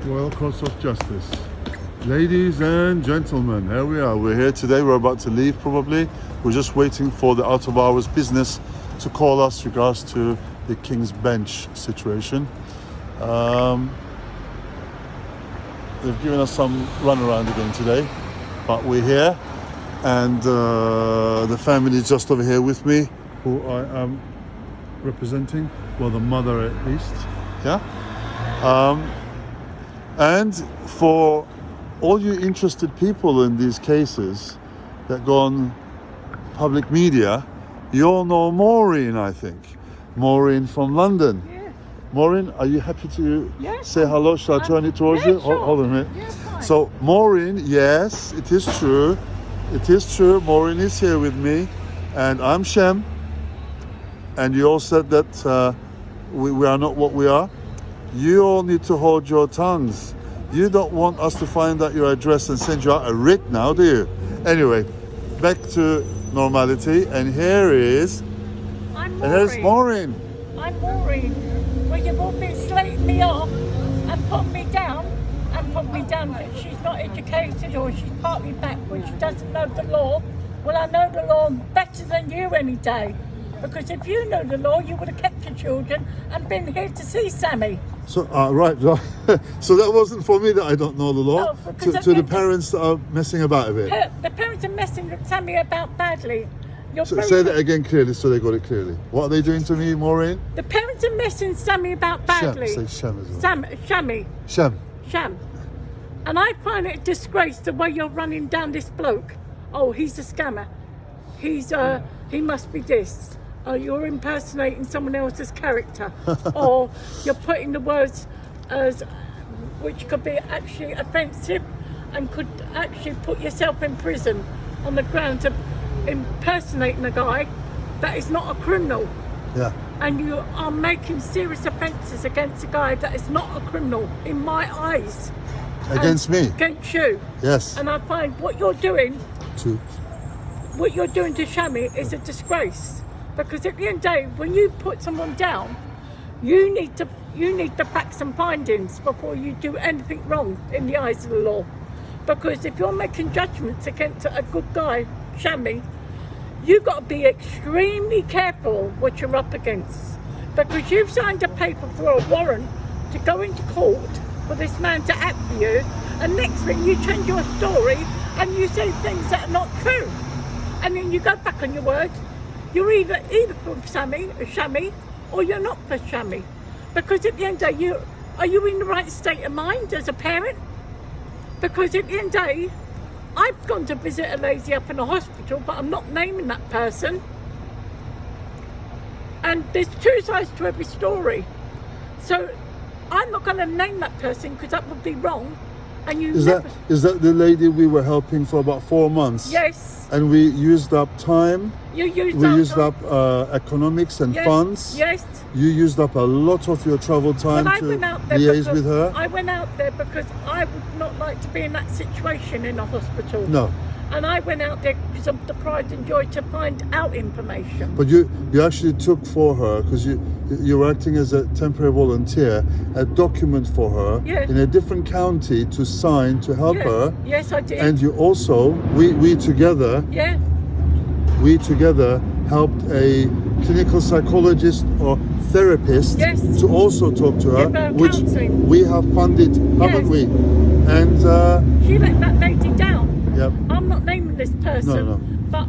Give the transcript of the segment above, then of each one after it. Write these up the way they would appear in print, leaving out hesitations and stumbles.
Royal Cross of Justice. Ladies and gentlemen, here we are. We're here today. We're about to leave probably. We're just waiting for the out of hours business to call us regards to the King's Bench situation. They've given us some runaround again today, but we're here, and the family is just over here with me, who I am representing. Well, the mother at least. Yeah. And for all you interested people in these cases that go on public media, you all know Maureen, I think. Maureen from London. Yes. Maureen, are you happy to Yes, say hello? Shall I turn it towards you? Sure. Hold on a minute. Yes, fine. So, Maureen, yes, it is true. It is true. Maureen is here with me, and I'm Shem. And you all said that we are not what we are. You all need to hold your tongues. You don't want us to find out your address and send you out a writ now, do you? Anyway, back to normality. And here is... I'm Maureen. And here's Maureen. I'm Maureen. Well, you've all been slating me off and put me down that she's not educated or she's partly backwards, she doesn't know the law. Well, I know the law better than you any day. Because if you knew the law, you would have kept your children and been here to see Sammy. So, right. So that wasn't for me that I don't know the law. No, because to the parents that are messing about a bit. The parents are messing with Sammy about badly. Say that again clearly so they got it clearly. What are they doing to me, Maureen? The parents are messing Sammy about badly. Shem, say Shem as well. Shem. And I find it a disgrace the way you're running down this bloke. Oh, he's a scammer. He must be this. You're impersonating someone else's character. Or you're putting the words as which could be actually offensive and could actually put yourself in prison on the grounds of impersonating a guy that is not a criminal. Yeah. And you are making serious offences against a guy that is not a criminal in my eyes. Against me? Against you. Yes. And I find what you're doing to Shammy is a disgrace. Because at the end of the day, when you put someone down, you need the facts and findings before you do anything wrong in the eyes of the law. Because if you're making judgments against a good guy, Shammy, you've got to be extremely careful what you're up against. Because you've signed a paper for a warrant to go into court for this man to act for you, and next thing you change your story and you say things that are not true. And then you go back on your word. You're either for Shammy, or you're not for Shammy. Because at the end of the day, are you in the right state of mind as a parent? Because at the end of the day, I've gone to visit a lady up in a hospital, but I'm not naming that person. And there's two sides to every story. So I'm not going to name that person because that would be wrong. And Is that the lady we were helping for about 4 months? Yes. And we used up time. We used up economics and funds. Yes. You used up a lot of your travel time to liaise with her. I went out there because I would not like to be in that situation in a hospital. No. And I went out there because of the pride and joy to find out information. But you actually took for her, because you were acting as a temporary volunteer, a document for her in a different county to sign to help her. Yes, I did. And you also, we together helped a clinical psychologist or therapist to also talk to her, which counselling. We have funded, haven't we? And she let that lady down. Yep. I'm not naming this person. No. But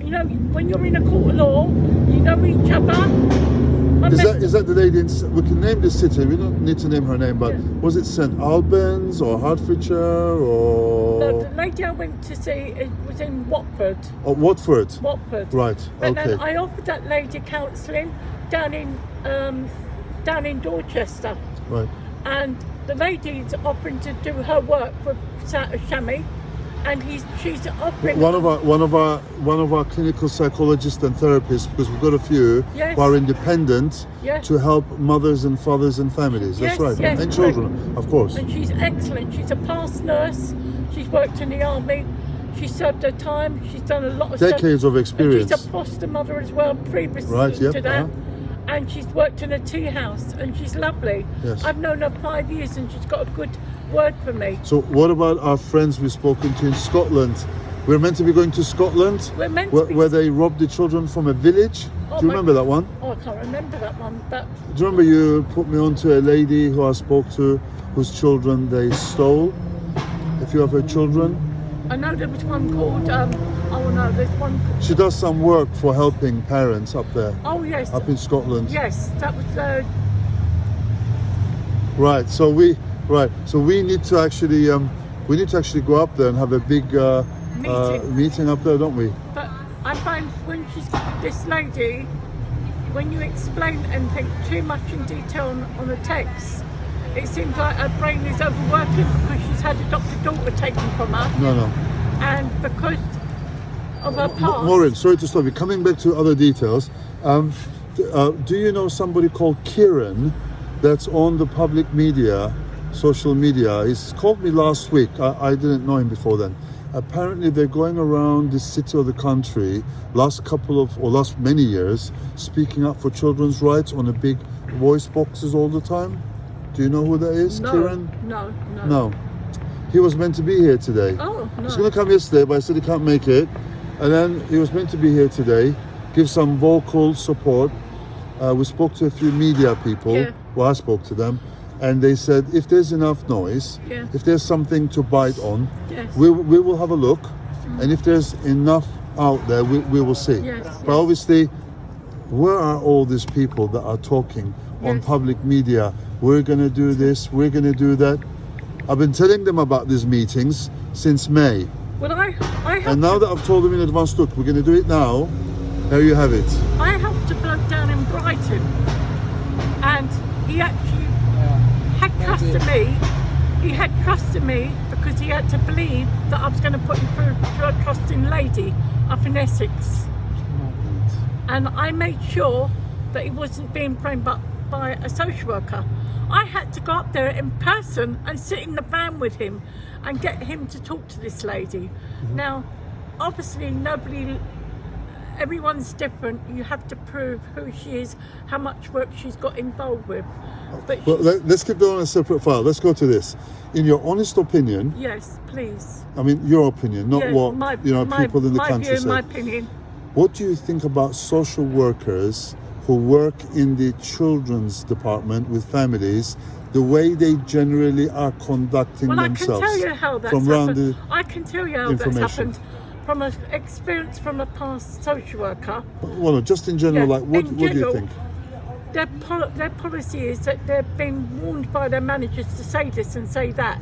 you know, when you're in a court of law, you know each other. Is that the lady we can name this city, we don't need to name her name, but was it St Albans or Hertfordshire or... No, the lady I went to see was in Watford. Oh, Watford? Watford. Right, And okay. then I offered that lady counselling down in Dorchester. Right. And the lady's offering to do her work with Shammy. And she's offering one of our clinical psychologists and therapists, because we've got a few who are independent to help mothers and fathers and families. That's right. And children, of course. And she's excellent. She's a past nurse. She's worked in the army. She served her time. She's done a lot of decades of experience. And she's a foster mother as well, previously right, to that. and she's worked in a tea house, and she's lovely. Yes. I've known her 5 years, and she's got a good word for me. So what about our friends we've spoken to in Scotland? We're meant to be going to Scotland, We're meant to be. where they robbed the children from a village. Oh, Do you my- remember that one? Oh, I can't remember that one, but Do you remember you put me on to a lady who I spoke to, whose children they stole? A few of her children. I know there was one called, oh no, there's one called, She does some work for helping parents up there, oh yes, up in Scotland. yes, that was, Right. So we need to actually go up there and have a big meeting up there, don't we? but I find when this lady, when you explain anything too much in detail on a text, it seems like her brain is overworking because she's had a daughter taken from her, No. and because of her past. Maureen, sorry to stop you. Coming back to other details, do you know somebody called Kieran that's on the public media, social media? He's called me last week. I didn't know him before then. Apparently they're going around the city or the country last many years speaking up for children's rights on the big voice boxes all the time. Do you know who that is, Kieran? No. He was meant to be here today. Oh, He no. was going to come yesterday, but I said he can't make it. And then he was meant to be here today, give some vocal support. We spoke to a few media people. Yeah. Well, I spoke to them. And they said, if there's enough noise, Yeah. if there's something to bite on, Yes. we will have a look. And if there's enough out there, we will see. Yes, But yes. obviously, where are all these people that are talking on Yes. public media? We're going to do this, we're going to do that. I've been telling them about these meetings since May. Well, I have And now that I've told them in advance, look, we're going to do it now, there you have it. I helped a bloke down in Brighton, and he actually had trust in me. He had trust in me because he had to believe that I was going to put him through to a trusting lady up in Essex. And I made sure that he wasn't being framed up by a social worker. I had to go up there in person and sit in the van with him and get him to talk to this lady. Now, obviously everyone's different. You have to prove who she is, how much work she's got involved with. But Well, let's keep going on a separate file. Let's go to this. In your honest opinion, yes, please. I mean your opinion, not Yeah, what my people in the country view, my say. opinion. What do you think about social workers who work in the children's department with families, the way they generally are conducting Well, I can themselves? tell you how that's from round happened. the I can tell you how that's information. happened from an experience from a past social worker. Well, no, just in general, Yeah, like what in do you general, think? Their policy is that they've been warned by their managers to say this and say that,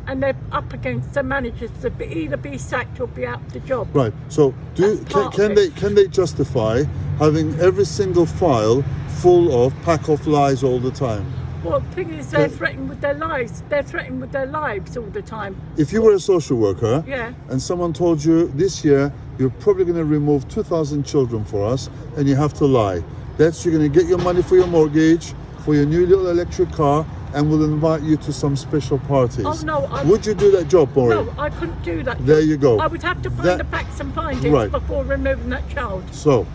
and they're up against their managers to either be sacked or be out of the job. Right. So, That's part of it. can they justify having every single file full of pack of lies all the time? Well, the thing is, they're threatened with their lives. They're threatened with their lives all the time. If you were a social worker, Yeah. and someone told you this year you're probably going to remove 2,000 children for us, and you have to lie. That's you're going to get your money for your mortgage, for your new little electric car, and we'll invite you to some special parties. Oh, no, Would you do that job, Maureen? No, I couldn't do that. There you go. I would have to find That- the facts and findings Right. before removing that child. So,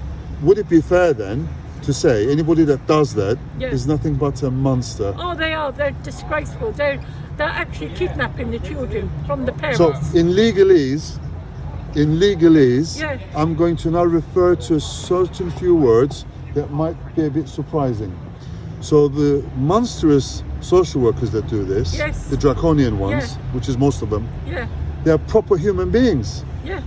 would it be fair then to say anybody that does that is Yeah. nothing but a monster? Oh, they are. They're disgraceful. They're actually kidnapping the children from the parents. So, in legalese, Yeah. I'm going to now refer to certain few words that might be a bit surprising. So the monstrous social workers that do this, Yes. the draconian ones, Yeah. which is most of them, Yeah, they're proper human beings. yeah.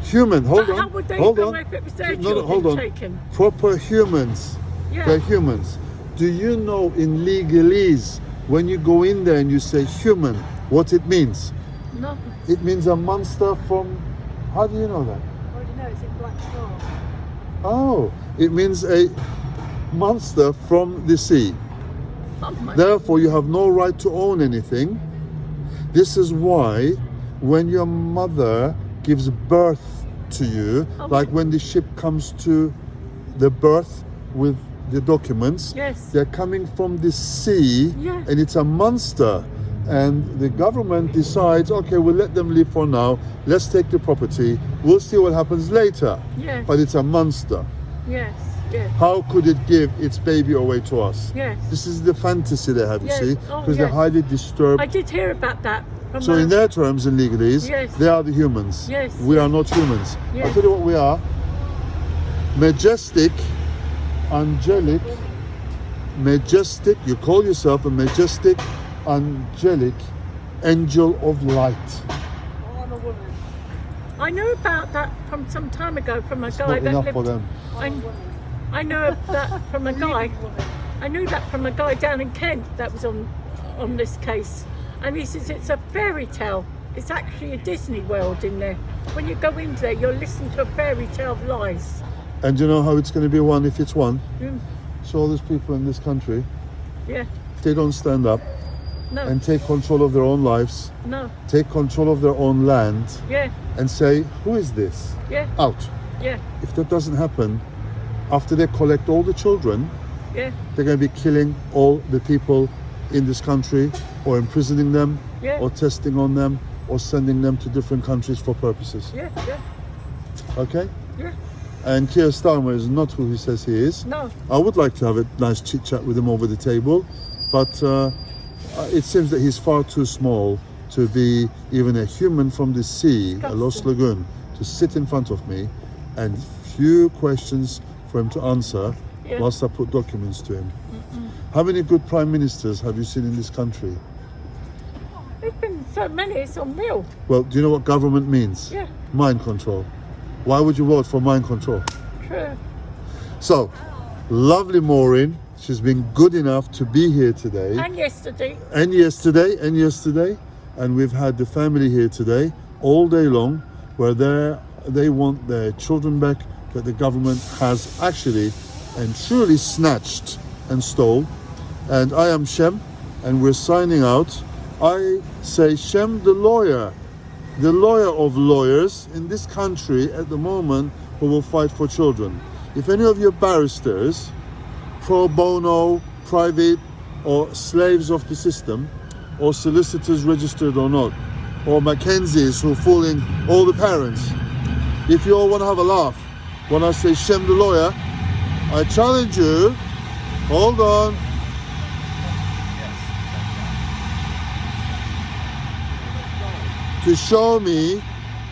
Human, hold But on, how would they hold know on. if it was their No, children hold on. taken? Proper humans. Yeah. They're humans. Do you know in legalese, when you go in there and you say human, what it means? No. It means a monster from, how do you know that? I don't know. It's in Black Star. Oh, it means a monster from the sea. Oh my. Therefore, you have no right to own anything. This is why when your mother gives birth to you, Oh. like when the ship comes to the birth with the documents, Yes. they're coming from the sea, Yeah. and it's a monster. And the government decides, okay, we'll let them live for now. Let's take the property. We'll see what happens later. Yes. But it's a monster. Yes. Yeah. How could it give its baby away to us? Yes. This is the fantasy they have, you Yes. see, Oh, because they're yes. highly disturbed. I did hear about that. From So in their terms and legalese, Yes. they are the humans. Yes. We are not humans. I'll Yes. tell you what we are. Majestic, angelic, you call yourself a majestic, angelic angel of light. I'm a woman. I know about that from some time ago from a It's guy not that enough lived. for them. I know that from a guy. I knew that from a guy down in Kent that was on this case, and he says it's a fairy tale. It's actually a Disney world in there. When you go in there, you're listening to a fairy tale of lies. And you know how it's going to be won if it's won? Mm. So all these people in this country, Yeah. they don't stand up No. and take control of their own lives, No. take control of their own land, Yeah. and say, who is this? Yeah. Out. Yeah. If that doesn't happen, after they collect all the children, Yeah. they're going to be killing all the people in this country, or imprisoning them, Yeah. or testing on them, or sending them to different countries for purposes. Yeah. Yeah. Okay? Yeah. And Keir Starmer is not who he says he is. No. I would like to have a nice chit chat with him over the table, but it seems that he's far too small to be even a human from the sea, a Los Lagoon, to sit in front of me and few questions for him to answer Yeah. whilst I put documents to him. How many good prime ministers have you seen in this country? There's been so many. It's unreal. Well, do you know what government means? Yeah. Mind control. Why would you vote for mind control? True. So, lovely Maureen. She's been good enough to be here today. And yesterday. And yesterday. And we've had the family here today, all day long, where they want their children back that the government has actually and truly snatched and stole. And I am Shem, and we're signing out. I say Shem the lawyer of lawyers in this country at the moment who will fight for children. If any of your barristers, pro bono, private, or slaves of the system, or solicitors registered or not, or Mackenzies who are fooling all the parents, if you all want to have a laugh when I say Shem the lawyer, I challenge you, hold on, to show me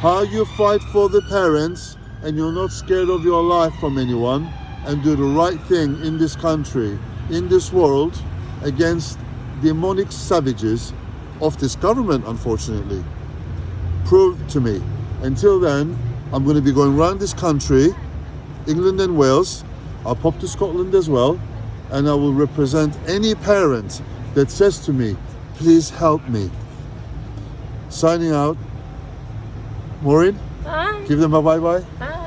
how you fight for the parents and you're not scared of your life from anyone, and do the right thing in this country, in this world, against demonic savages of this government, unfortunately. Prove to me. Until then, I'm going to be going around this country, England and Wales. I'll pop to Scotland as well, and I will represent any parent that says to me, please help me. Signing out. Maureen, Bye. give them a bye-bye. Bye.